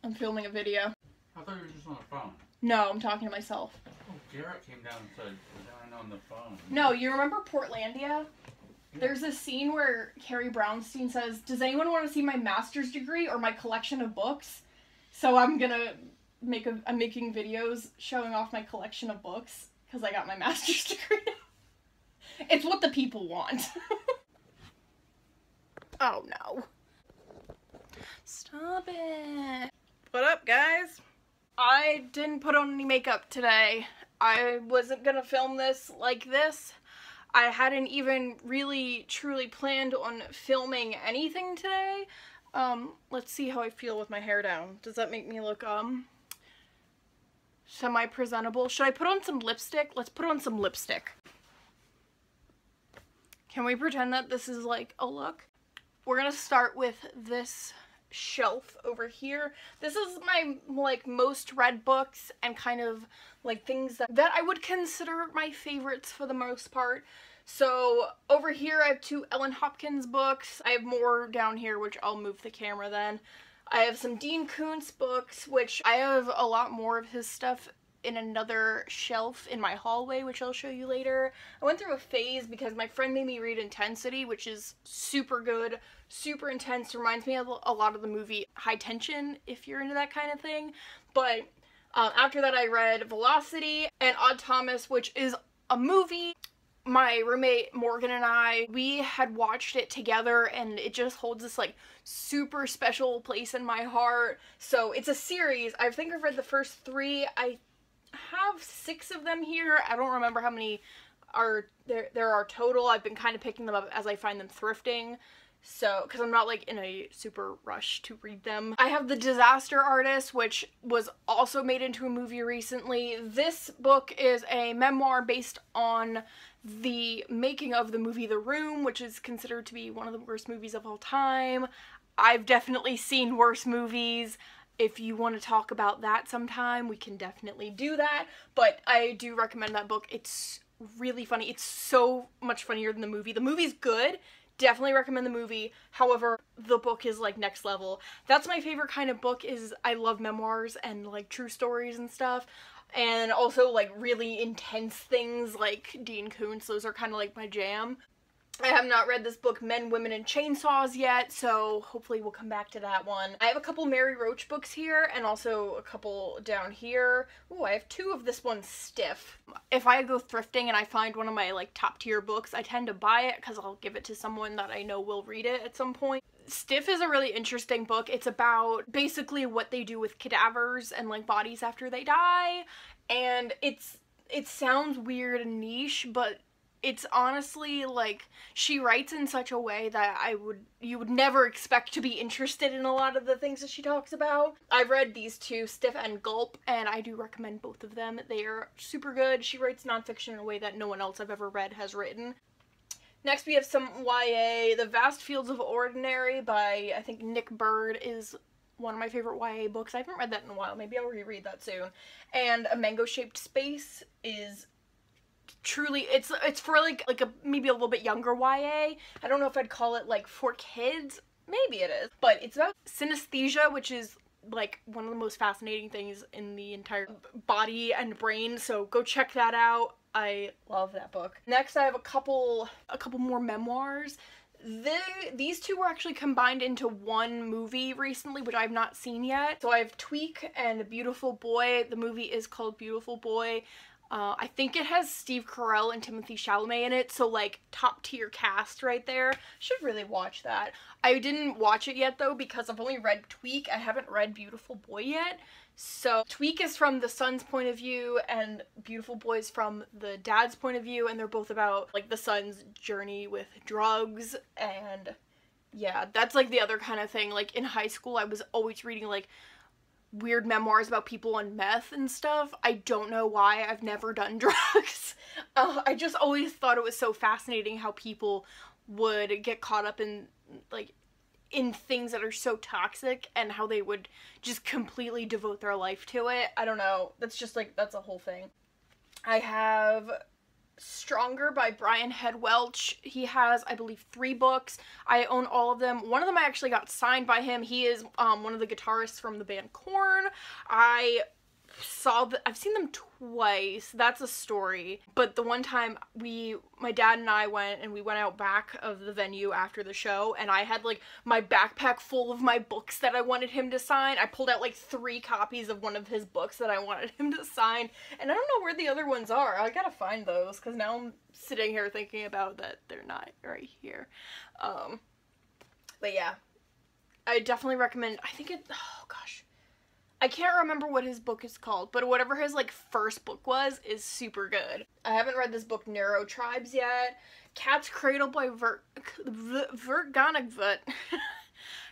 I'm filming a video. I thought you were just on the phone. No, I'm talking to myself. Oh, Garrett came down and said, we're down on the phone. No, you remember Portlandia? Yeah. There's a scene where Carrie Brownstein says, does anyone want to see my master's degree or my collection of books? So I'm making videos showing off my collection of books because I got my master's degree. It's what the people want. Oh no. Stop it. What up, guys? I didn't put on any makeup today. I wasn't gonna film this like this. I hadn't even really truly planned on filming anything today. Let's see how I feel with my hair down. Does that make me look semi-presentable? Should I put on some lipstick? Let's put on some lipstick. Can we pretend that this is like a look? We're gonna start with this shelf over here. This is my like most read books and kind of like things that I would consider my favorites for the most part. So over here I have 2 Ellen Hopkins books. I have more down here, which I'll move the camera then. I have some Dean Koontz books, which I have a lot more of his stuff in another shelf in my hallway, which I'll show you later. I went through a phase because my friend made me read Intensity, which is super good, super intense, reminds me of a lot of the movie High Tension, if you're into that kind of thing. But after that I read Velocity and Odd Thomas, which is a movie. My roommate Morgan and I, we had watched it together and it just holds this like super special place in my heart. So it's a series. I think I've read the first 3. I have 6 of them here. I don't remember how many are there are total. I've been kind of picking them up as I find them thrifting. So, because I'm not like in a super rush to read them. I have The Disaster Artist, which was also made into a movie recently. This book is a memoir based on the making of the movie The Room, which is considered to be one of the worst movies of all time. I've definitely seen worse movies. If you want to talk about that sometime, we can definitely do that. But I do recommend that book. It's really funny. It's so much funnier than the movie. The movie's good. Definitely recommend the movie. However, the book is like next level. That's my favorite kind of book. Is I love memoirs and like true stories and stuff. And also like really intense things like Dean Koontz. Those are kind of like my jam. I have not read this book, Men, Women, and Chainsaws yet, so hopefully we'll come back to that one. I have a couple Mary Roach books here, and also a couple down here. Ooh, I have 2 of this one, Stiff. If I go thrifting and I find one of my, like, top-tier books, I tend to buy it, because I'll give it to someone that I know will read it at some point. Stiff is a really interesting book. It's about basically what they do with cadavers and, like, bodies after they die, and it sounds weird and niche, but it's honestly, like, she writes in such a way that you would never expect to be interested in a lot of the things that she talks about. I've read these 2, Stiff and Gulp, and I do recommend both of them. They are super good. She writes nonfiction in a way that no one else I've ever read has written. Next we have some YA. The Vast Fields of Ordinary by, I think, Nick Bird is one of my favorite YA books. I haven't read that in a while. Maybe I'll reread that soon. And A Mango-Shaped Space is truly, it's for like a maybe a little bit younger YA. I don't know if I'd call it like for kids. Maybe it is. But it's about synesthesia, which is like one of the most fascinating things in the entire body and brain. So go check that out. I love that book. Next I have a couple more memoirs. These 2 were actually combined into one movie recently, which I've not seen yet. So I have Tweak and Beautiful Boy. The movie is called Beautiful Boy. I think it has Steve Carell and Timothée Chalamet in it, so like top tier cast right there. Should really watch that. I didn't watch it yet though because I've only read Tweak. I haven't read Beautiful Boy yet. So Tweak is from the son's point of view and Beautiful Boy is from the dad's point of view, and they're both about like the son's journey with drugs. And yeah, that's like the other kind of thing. Like in high school I was always reading like weird memoirs about people on meth and stuff. I don't know why. I've never done drugs. I just always thought it was so fascinating how people would get caught up in like in things that are so toxic and how they would just completely devote their life to it. I don't know. That's just like, that's a whole thing. I have Stronger by Brian Head Welch. He has, I believe, 3 books. I own all of them. One of them I actually got signed by him. He is one of the guitarists from the band Korn. I've seen them twice. That's a story. But the one time my dad and I went out back of the venue after the show, and I had like my backpack full of my books that I wanted him to sign. I pulled out like 3 copies of one of his books that I wanted him to sign, and I don't know where the other ones are. I gotta find those, because now I'm sitting here thinking about that they're not right here. But yeah, I definitely recommend, oh gosh, I can't remember what his book is called, but whatever his, like, first book was is super good. I haven't read this book, Narrow Tribes, yet. Cat's Cradle by Vonnegut.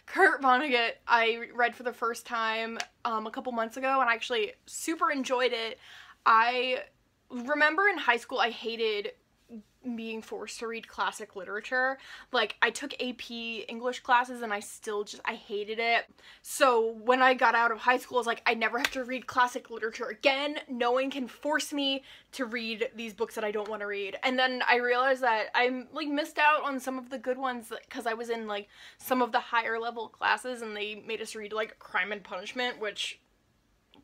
Kurt Vonnegut, I read for the first time a couple months ago, and I actually super enjoyed it. I remember in high school I hated being forced to read classic literature. Like, I took AP English classes and I hated it. So when I got out of high school, I was like, I never have to read classic literature again. No one can force me to read these books that I don't want to read. And then I realized that I like missed out on some of the good ones because I was in like some of the higher level classes and they made us read like Crime and Punishment, which,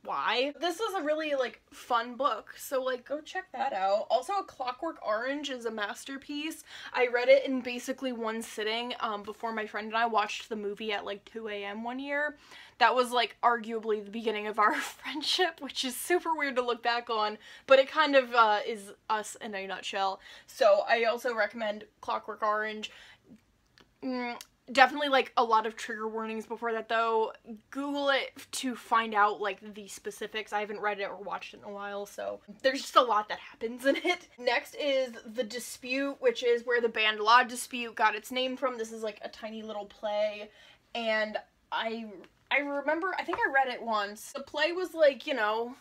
why? This was a really, like, fun book, so, like, go check that out. Also, A Clockwork Orange is a masterpiece. I read it in basically one sitting before my friend and I watched the movie at, like, 2 a.m. one year. That was, like, arguably the beginning of our friendship, which is super weird to look back on, but it kind of is us in a nutshell. So, I also recommend Clockwork Orange. Definitely, like, a lot of trigger warnings before that, though. Google it to find out, like, the specifics. I haven't read it or watched it in a while, so there's just a lot that happens in it. Next is The Dispute, which is where the band La Dispute got its name from. This is, like, a tiny little play, and I remember, I think I read it once. The play was, like, you know,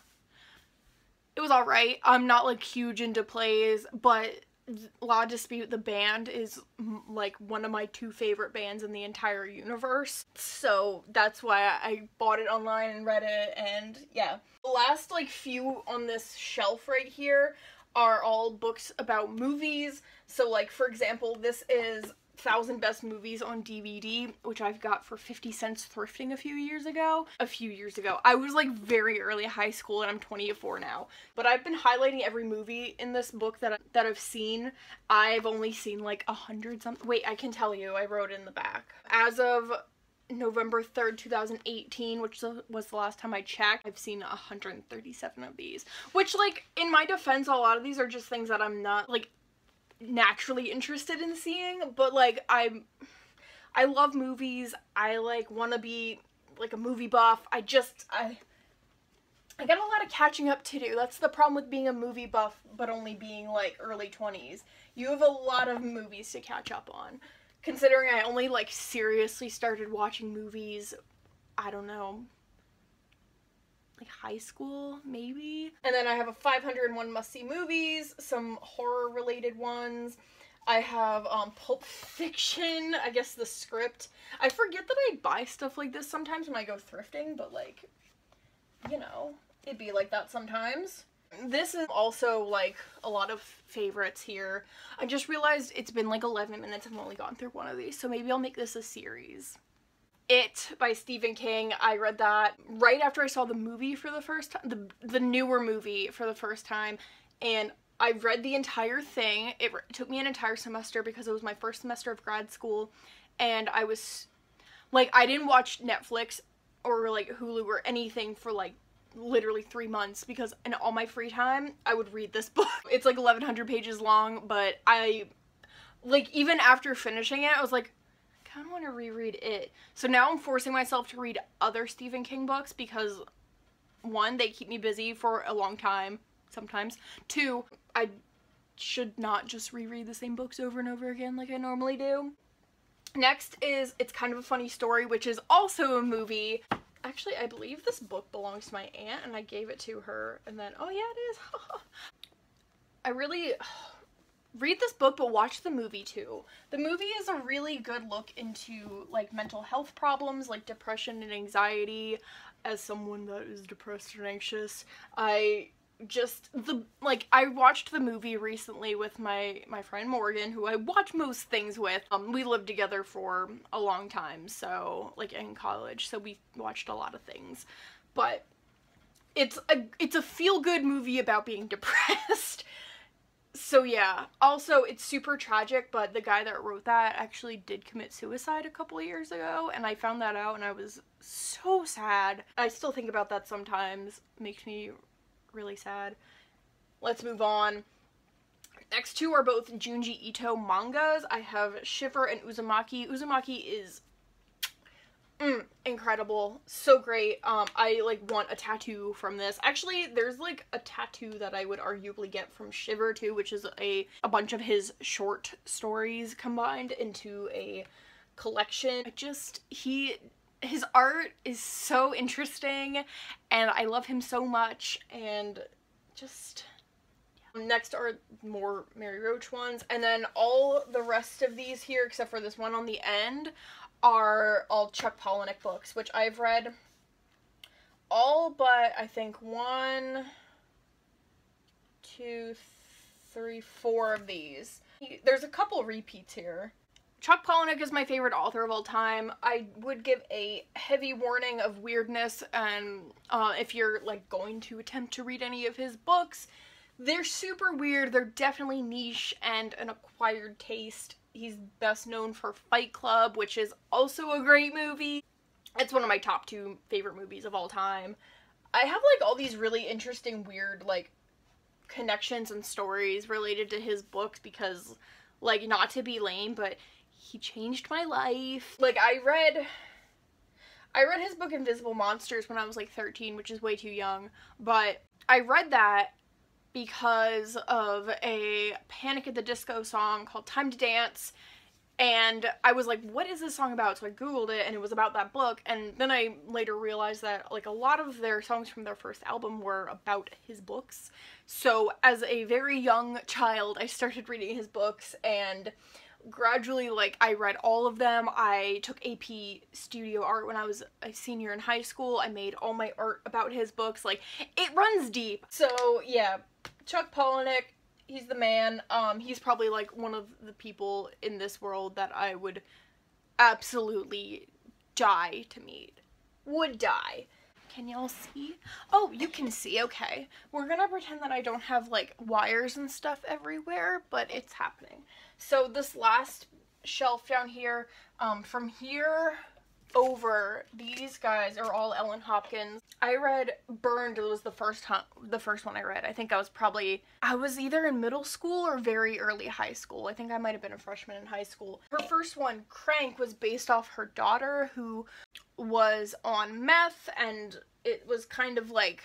it was alright. I'm not, like, huge into plays, but La Dispute, the band, is like one of my 2 favorite bands in the entire universe. So that's why I bought it online and read it, and yeah. The last like few on this shelf right here are all books about movies. So like, for example, this is 1,000 Best Movies on DVD, which I've got for 50 cents thrifting a few years ago. I was like very early high school and I'm 24 now. But I've been highlighting every movie in this book that I've seen. I've only seen like 100 something. Wait, I can tell you, I wrote in the back. As of November 3rd, 2018, which was the last time I checked, I've seen 137 of these. Which, like, in my defense, a lot of these are just things that I'm not, like, naturally interested in seeing, but like I love movies. I like want to be like a movie buff. I got a lot of catching up to do. That's the problem with being a movie buff but only being like early 20s. You have a lot of movies to catch up on. Considering I only like seriously started watching movies, I don't know, like high school, maybe? And then I have a 501 must-see movies, some horror-related ones. I have Pulp Fiction, I guess the script. I forget that I buy stuff like this sometimes when I go thrifting, but like, you know, it'd be like that sometimes. This is also like a lot of favorites here. I just realized it's been like 11 minutes and I've only gone through one of these, so maybe I'll make this a series. It by Stephen King. I read that right after I saw the movie for the first time, the newer movie for the first time, and I read the entire thing. It took me an entire semester because it was my first semester of grad school, and I was, like, I didn't watch Netflix or, like, Hulu or anything for, like, literally 3 months because in all my free time, I would read this book. It's, like, 1,100 pages long, but I, like, even after finishing it, I was like, I kind of want to reread it. So now I'm forcing myself to read other Stephen King books because, 1, they keep me busy for a long time, sometimes. 2, I should not just reread the same books over and over again like I normally do. Next is It's Kind of a Funny Story, which is also a movie. Actually, I believe this book belongs to my aunt and I gave it to her and then, oh yeah, it is. I really... read this book, but watch the movie too. The movie is a really good look into, like, mental health problems, like depression and anxiety. As someone that is depressed and anxious, I just like, I watched the movie recently with my friend Morgan, who I watch most things with. We lived together for a long time, so, like, in college, so we watched a lot of things. But it's a feel-good movie about being depressed. So yeah, also it's super tragic, but the guy that wrote that actually did commit suicide a couple of years ago, and I found that out and I was so sad. I still think about that sometimes. It makes me really sad. Let's move on. Next two are both Junji Ito mangas. I have Shiver and Uzumaki. Uzumaki is incredible. So great. I, like, want a tattoo from this. Actually, there's, like, a tattoo that I would arguably get from Shiver, too, which is a bunch of his short stories combined into a collection. His art is so interesting, and I love him so much, and just... Next are more Mary Roach ones, and then all the rest of these here, except for this one on the end, are all Chuck Palahniuk books, which I've read all but, I think, 1, 2, 3, 4 of these. There's a couple repeats here. Chuck Palahniuk is my favorite author of all time. I would give a heavy warning of weirdness, and if you're, like, going to attempt to read any of his books, they're super weird. They're definitely niche and an acquired taste. He's best known for Fight Club, which is also a great movie. It's one of my top 2 favorite movies of all time. I have, like, all these really interesting, weird, like, connections and stories related to his books because, like, not to be lame, but he changed my life. Like, I read his book Invisible Monsters when I was, like, 13, which is way too young, but I read that because of a Panic at the Disco song called Time to Dance, and I was like, what is this song about? So I googled it, and it was about that book, and then I later realized that, like, a lot of their songs from their first album were about his books. So as a very young child, I started reading his books, and gradually, like, I read all of them. I took AP studio art when I was a senior in high school. I made all my art about his books. Like, it runs deep. So yeah, Chuck Palahniuk, he's the man. He's probably, like, one of the people in this world that I would absolutely die to meet. Would die. Can y'all see? Oh, you can see, okay. We're gonna pretend that I don't have, like, wires and stuff everywhere, but it's happening. So this last shelf down here, from here over, these guys are all Ellen Hopkins. I read Burned. It was the first one I read. I think I was either in middle school or very early high school. I think I might have been a freshman in high school. Her first one, Crank, was based off her daughter who was on meth, and it was kind of like,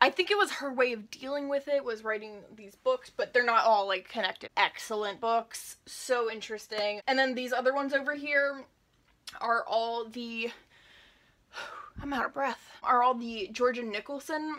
I think it was her way of dealing with it, was writing these books, but they're not all, like, connected. Excellent books. So interesting. And then these other ones over here are all the, I'm out of breath, are all the Georgia Nicholson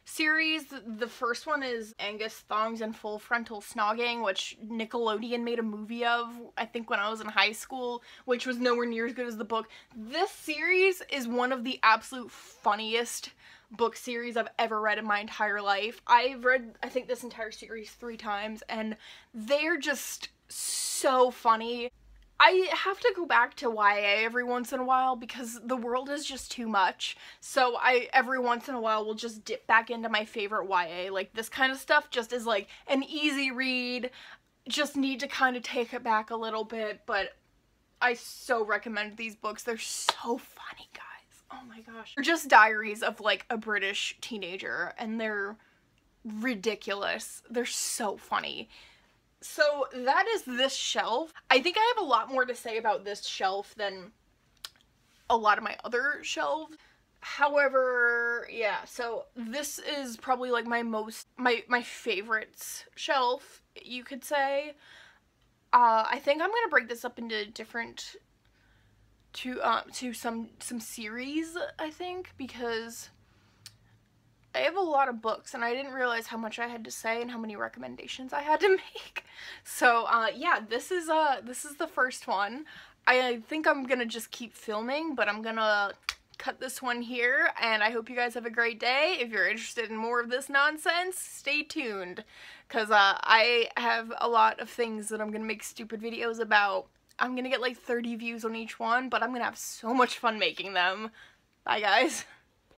series. The first one is Angus Thongs and Full Frontal Snogging, which Nickelodeon made a movie of, I think, when I was in high school, which was nowhere near as good as the book. This series is one of the absolute funniest book series I've ever read in my entire life. I've read, I think, this entire series 3 times, and they're just so funny. I have to go back to YA every once in a while because the world is just too much. So I, every once in a while, will just dip back into my favorite YA. Like, this kind of stuff just is, like, an easy read. Just need to kind of take it back a little bit, but I so recommend these books. They're so funny, guys. Oh my gosh. They're just diaries of, like, a British teenager, and they're ridiculous. They're so funny. So that is this shelf. I think I have a lot more to say about this shelf than a lot of my other shelves. However, yeah, so this is probably, like, my favorite shelf, you could say. I think I'm gonna break this up into different, to some series, I think, because I have a lot of books, and I didn't realize how much I had to say and how many recommendations I had to make. So, yeah, this is the first one. I think I'm gonna just keep filming, but I'm gonna cut this one here, and I hope you guys have a great day. If you're interested in more of this nonsense, stay tuned, because I have a lot of things that I'm gonna make stupid videos about. I'm gonna get like 30 views on each one, but I'm gonna have so much fun making them. Bye, guys.